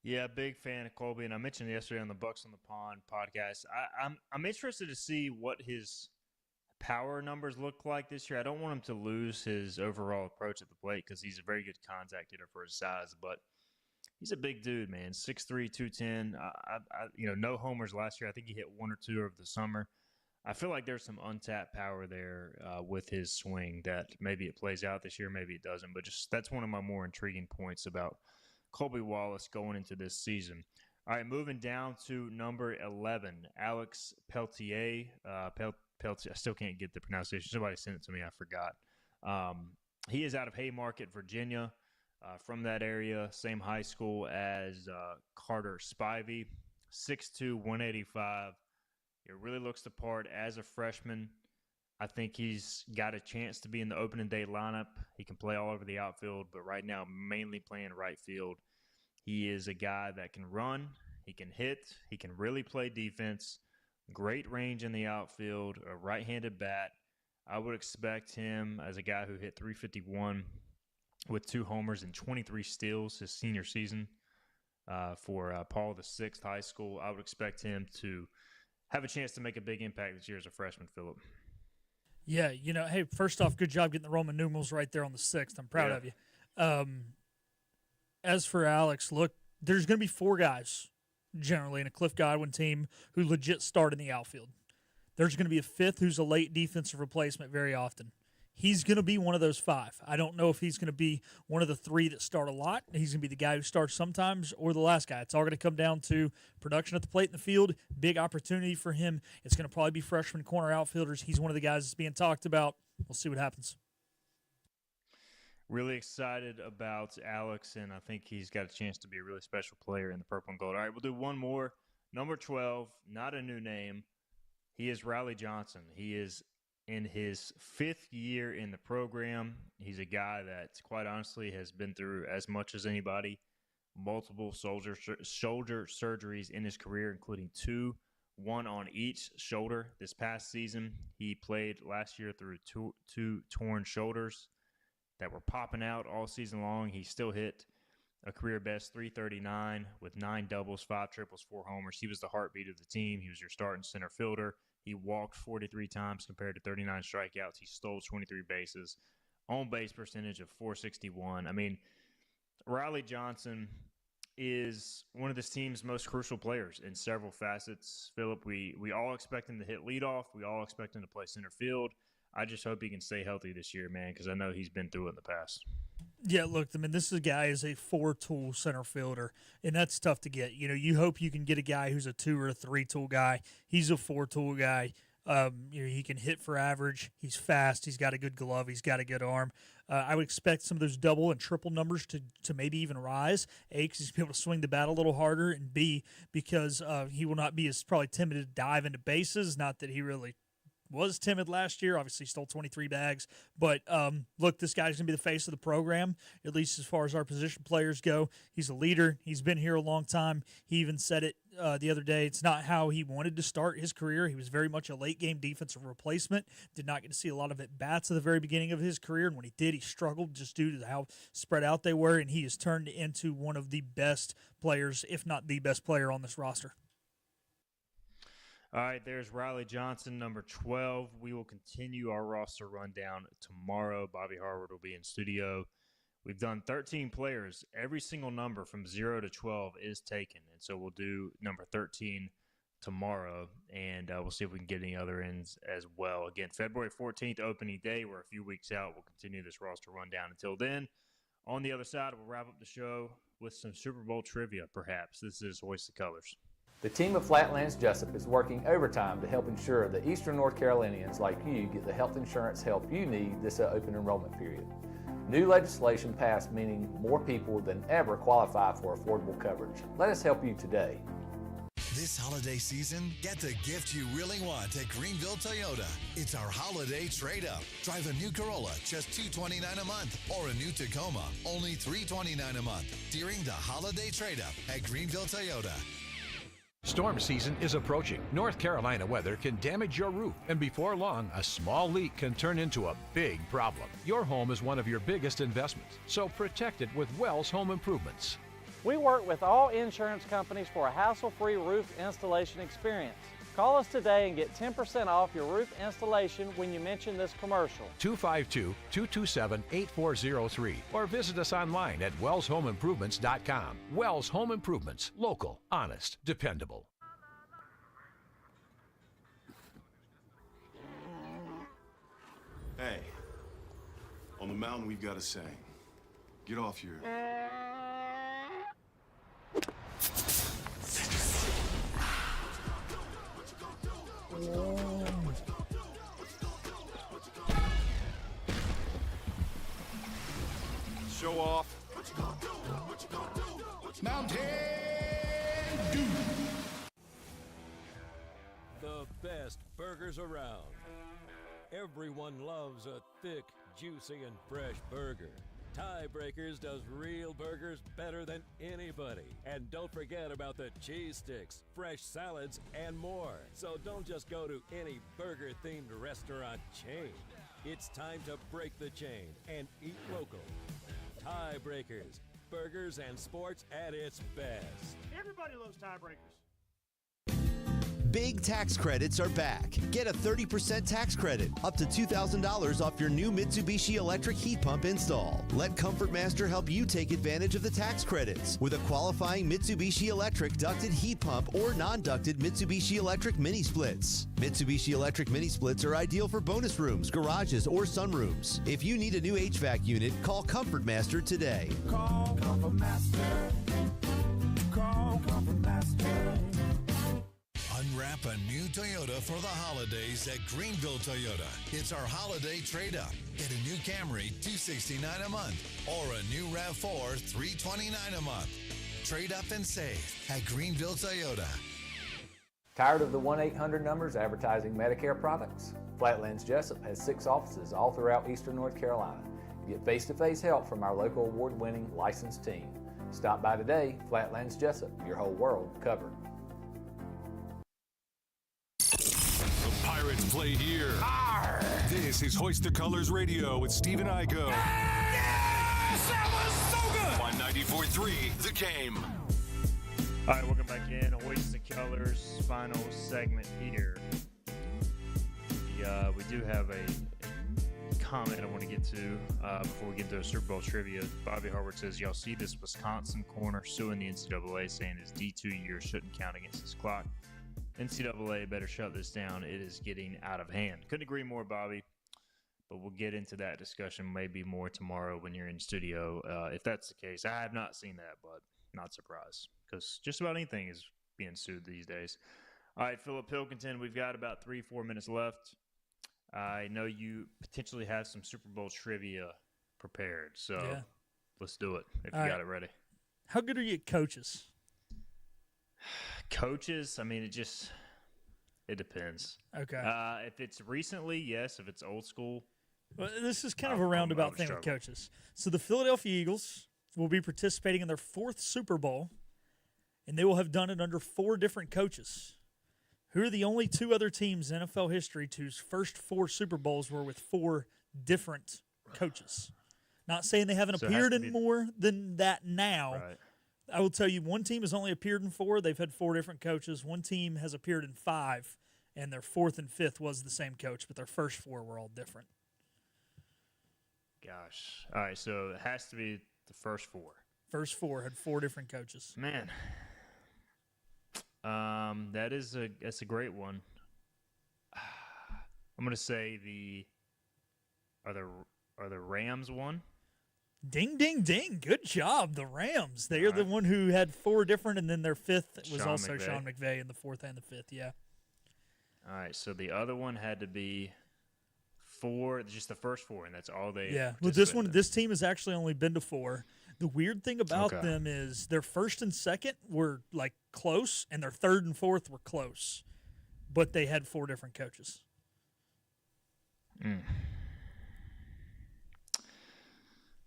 B: Yeah, big fan of Colby, and I mentioned yesterday on the Bucks on the Pond podcast. I'm interested to see what his power numbers look like this year. I don't want him to lose his overall approach at the plate because he's a very good contact hitter for his size, but he's a big dude, man. 6'3", 210. No homers last year. I think he hit one or two over the summer. I feel like there's some untapped power there with his swing that maybe it plays out this year, maybe it doesn't. But just that's one of my more intriguing points about Colby Wallace going into this season. All right, moving down to number 11, Alex Peltier. Peltier. I still can't get the pronunciation. Somebody sent it to me. I forgot. He is out of Haymarket, Virginia, from that area. Same high school as Carter Spivey. 6'2", 185. It really looks the part as a freshman. I think he's got a chance to be in the opening day lineup. He can play all over the outfield, but right now mainly playing right field. He is a guy that can run, he can hit, he can really play defense, great range in the outfield, a right-handed bat. I would expect him as a guy who hit .351 with 2 homers and 23 steals his senior season for Paul VI High School. I would expect him to have a chance to make a big impact this year as a freshman, Philip.
C: Yeah, hey, first off, good job getting the Roman numerals right there on the 6th. I'm proud of you. As for Alex, look, there's going to be 4 guys generally in a Cliff Godwin team who legit start in the outfield. There's going to be a 5th who's a late defensive replacement very often. He's going to be one of those 5. I don't know if he's going to be one of the 3 that start a lot. He's going to be the guy who starts sometimes or the last guy. It's all going to come down to production at the plate in the field. Big opportunity for him. It's going to probably be freshman corner outfielders. He's one of the guys that's being talked about. We'll see what happens.
B: Really excited about Alex, and I think he's got a chance to be a really special player in the purple and gold. All right, we'll do one more. Number 12, not a new name. He is Riley Johnson. He is in his 5th year in the program. He's a guy that, quite honestly, has been through as much as anybody. Multiple shoulder surgeries in his career, including 2, one on each shoulder this past season. He played last year through two torn shoulders that were popping out all season long. He still hit a career best .339 with 9 doubles, 5 triples, 4 homers. He was the heartbeat of the team. He was your starting center fielder. He walked 43 times compared to 39 strikeouts. He stole 23 bases. On base percentage of .461. I mean, Riley Johnson is one of this team's most crucial players in several facets. Philip, we all expect him to hit leadoff. We all expect him to play center field. I just hope he can stay healthy this year, man, because I know he's been through it in the past.
C: Yeah, look, I mean, this guy is a 4-tool center fielder, and that's tough to get. You hope you can get a guy who's a 2 or a 3-tool guy. He's a 4-tool guy. He can hit for average. He's fast. He's got a good glove. He's got a good arm. I would expect some of those double and triple numbers to maybe even rise. A, because he's able to swing the bat a little harder, and B, because he will not be as probably timid to dive into bases. Not that he really was timid last year. Obviously stole 23 bags. But, look, this guy's going to be the face of the program, at least as far as our position players go. He's a leader. He's been here a long time. He even said it the other day. It's not how he wanted to start his career. He was very much a late-game defensive replacement. Did not get to see a lot of at-bats at the very beginning of his career. And when he did, he struggled just due to how spread out they were. And he has turned into one of the best players, if not the best player on this roster.
B: All right, there's Riley Johnson, number 12. We will continue our roster rundown tomorrow. Bobby Harvard will be in studio. We've done 13 players. Every single number from 0 to 12 is taken, and so we'll do number 13 tomorrow, and we'll see if we can get any other ends as well. Again, February 14th, opening day. We're a few weeks out. We'll continue this roster rundown. Until then, on the other side, we'll wrap up the show with some Super Bowl trivia, perhaps. This is Hoist the Colors.
Q: The team of Flatlands Jessup is working overtime to help ensure that Eastern North Carolinians like you get the health insurance help you need this open enrollment period. New legislation passed meaning more people than ever qualify for affordable coverage. Let us help you today.
D: This holiday season, get the gift you really want at Greenville Toyota. It's our holiday trade-up. Drive a new Corolla, just $229 a month, or a new Tacoma, only $329 a month, during the holiday trade-up at Greenville Toyota.
W: Storm season is approaching. North Carolina weather can damage your roof, and before long, a small leak can turn into a big problem. Your home is one of your biggest investments, so protect it with Wells Home Improvements.
X: We work with all insurance companies for a hassle-free roof installation experience. Call us today and get 10% off your roof installation when you mention this commercial.
W: 252-227-8403 or visit us online at wellshomeimprovements.com. Wells Home Improvements. Local, honest, dependable.
E: Hey, on the mountain we've got a saying. Get off your... Show off.
S: Mountain Dew.
R: The best burgers around. Everyone loves a thick, juicy, and fresh burger. Tiebreakers does real burgers better than anybody. And don't forget about the cheese sticks, fresh salads, and more. So don't just go to any burger-themed restaurant chain. It's time to break the chain and eat local. Tiebreakers, burgers and sports at its best.
F: Everybody loves Tiebreakers.
O: Big tax credits are back. Get a 30% tax credit, up to $2,000 off your new Mitsubishi electric heat pump install. Let Comfort Master help you take advantage of the tax credits with a qualifying Mitsubishi electric ducted heat pump or non-ducted Mitsubishi electric mini splits. Mitsubishi electric mini splits are ideal for bonus rooms, garages, or sunrooms. If you need a new HVAC unit, call Comfort Master today.
S: Call Comfort Master. Call Comfort Master.
D: Unwrap a new Toyota for the holidays at Greenville Toyota. It's our holiday trade-up. Get a new Camry, $269 a month, or a new RAV4, $329 a month. Trade up and save at Greenville Toyota.
Q: Tired of the 1-800 numbers advertising Medicare products? Flatlands Jessup has 6 offices all throughout eastern North Carolina. You get face-to-face help from our local award-winning licensed team. Stop by today. Flatlands Jessup, your whole world covered.
A: Pirates play here. Arr! This is Hoist the Colors Radio with Stephen Igo.
S: Yes, that was so good.
A: On 94.3 The Game.
B: All right, welcome back in. Hoist the Colors, final segment here. We do have a comment I want to get to before we get to Super Bowl trivia. Bobby Harvard says, y'all see this Wisconsin corner suing the NCAA, saying his D2 year shouldn't count against his clock. NCAA better shut this down. It is getting out of hand. Couldn't agree more, Bobby. But we'll get into that discussion maybe more tomorrow when you're in studio. If that's the case, I have not seen that, but not surprised because just about anything is being sued these days. All right, Philip Pilkington, we've got about 3-4 minutes left. I know you potentially have some Super Bowl trivia prepared, so let's do it if you got it ready.
C: How good are you at coaches?
B: Coaches, I mean, it depends.
C: Okay.
B: If it's recently, yes. If it's old school.
C: Well, this is kind of a roundabout thing with coaches. So the Philadelphia Eagles will be participating in their 4th Super Bowl, and they will have done it under 4 different coaches. Who are the only 2 other teams in NFL history whose first 4 Super Bowls were with 4 different coaches? Not saying they haven't appeared in more than that now.
B: Right.
C: I will tell you, one team has only appeared in 4. They've had 4 different coaches. One team has appeared in 5, and their 4th and 5th was the same coach, but their first 4 were all different.
B: Gosh. All right, so it has to be the first 4.
C: First 4 had 4 different coaches.
B: Man. That's a great one. I'm going to say are the Rams one?
C: Ding, ding, ding. Good job, the Rams. They are the one who had 4 different, and then their 5th was also Sean McVay in the 4th and the 5th, yeah.
B: All right, so the other one had to be 4, just the first 4, and that's all they
C: Yeah, well, this team has actually only been to 4. The weird thing about them is their first and second were like close, and their third and fourth were close, but they had 4 different coaches.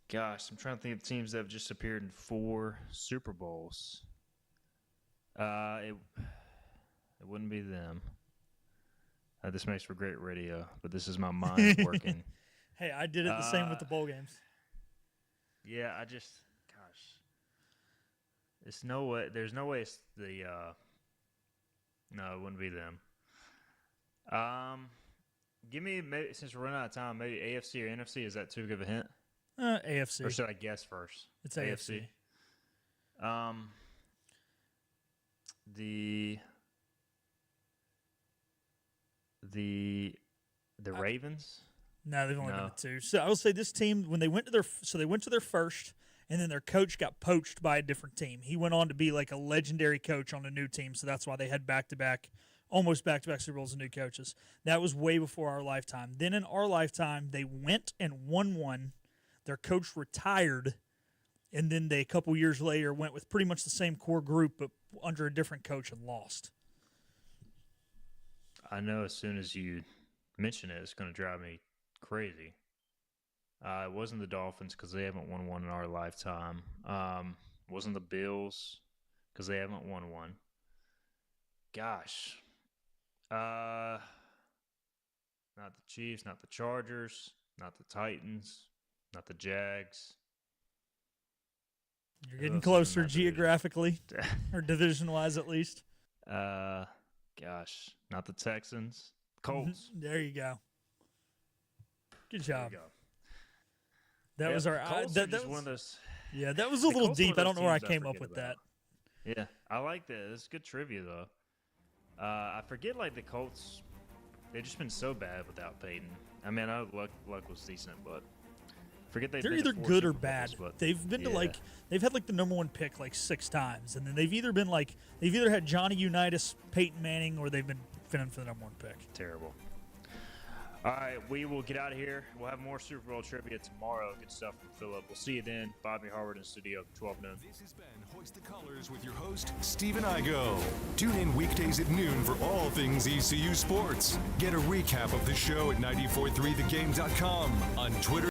B: Gosh, I'm trying to think of teams that have just appeared in 4 Super Bowls. It wouldn't be them. This makes for great radio, but this is my mind working.
C: Hey, I did it the same with the bowl games.
B: Yeah, gosh. There's no way it's the, no, it wouldn't be them. Give me, maybe, since we're running out of time, maybe AFC or NFC. Is that too big of a hint?
C: AFC.
B: Or should I guess first?
C: It's AFC.
B: The Ravens?
C: No, they've only been to 2. So I will say this team, when they went to their first, and then their coach got poached by a different team. He went on to be like a legendary coach on a new team, so that's why they had almost back-to-back Super Bowls and new coaches. That was way before our lifetime. Then in our lifetime, they went and won one. Their coach retired, and then they, a couple years later, went with pretty much the same core group, but under a different coach and lost.
B: I know as soon as you mention it, it's going to drive me crazy. It wasn't the Dolphins because they haven't won one in our lifetime. It wasn't the Bills because they haven't won one. Gosh. Not the Chiefs, not the Chargers, not the Titans, not the Jags.
C: You're getting closer geographically, or division-wise at least.
B: Gosh, not the Texans. Colts.
C: There you go. Good job.
B: There you go.
C: That was our
B: Colts
C: that
B: was
C: was
B: one of those.
C: Yeah, that was a little
B: Colts are
C: deep.
B: one
C: I
B: of
C: don't know where I
B: those
C: came
B: teams
C: up with
B: forget
C: that.
B: Yeah, I like that. It's good trivia though. I forget like the Colts. They've just been so bad without Peyton. I mean, I know luck was decent, but forget
C: They're either good or bad. They've been to they've had like the number 1 pick like 6 times, and then they've either had Johnny Unitas, Peyton Manning, or they've been finning for the number 1 pick.
B: Terrible. All right, we will get out of here. We'll have more Super Bowl trivia tomorrow. Good stuff from Philip. We'll see you then. Bobby Harvard in the studio, 12 noon.
A: This has been Hoist the Colors with your host, Stephen Igo. Tune in weekdays at noon for all things ECU sports. Get a recap of the show at 943thegame.com, on Twitter.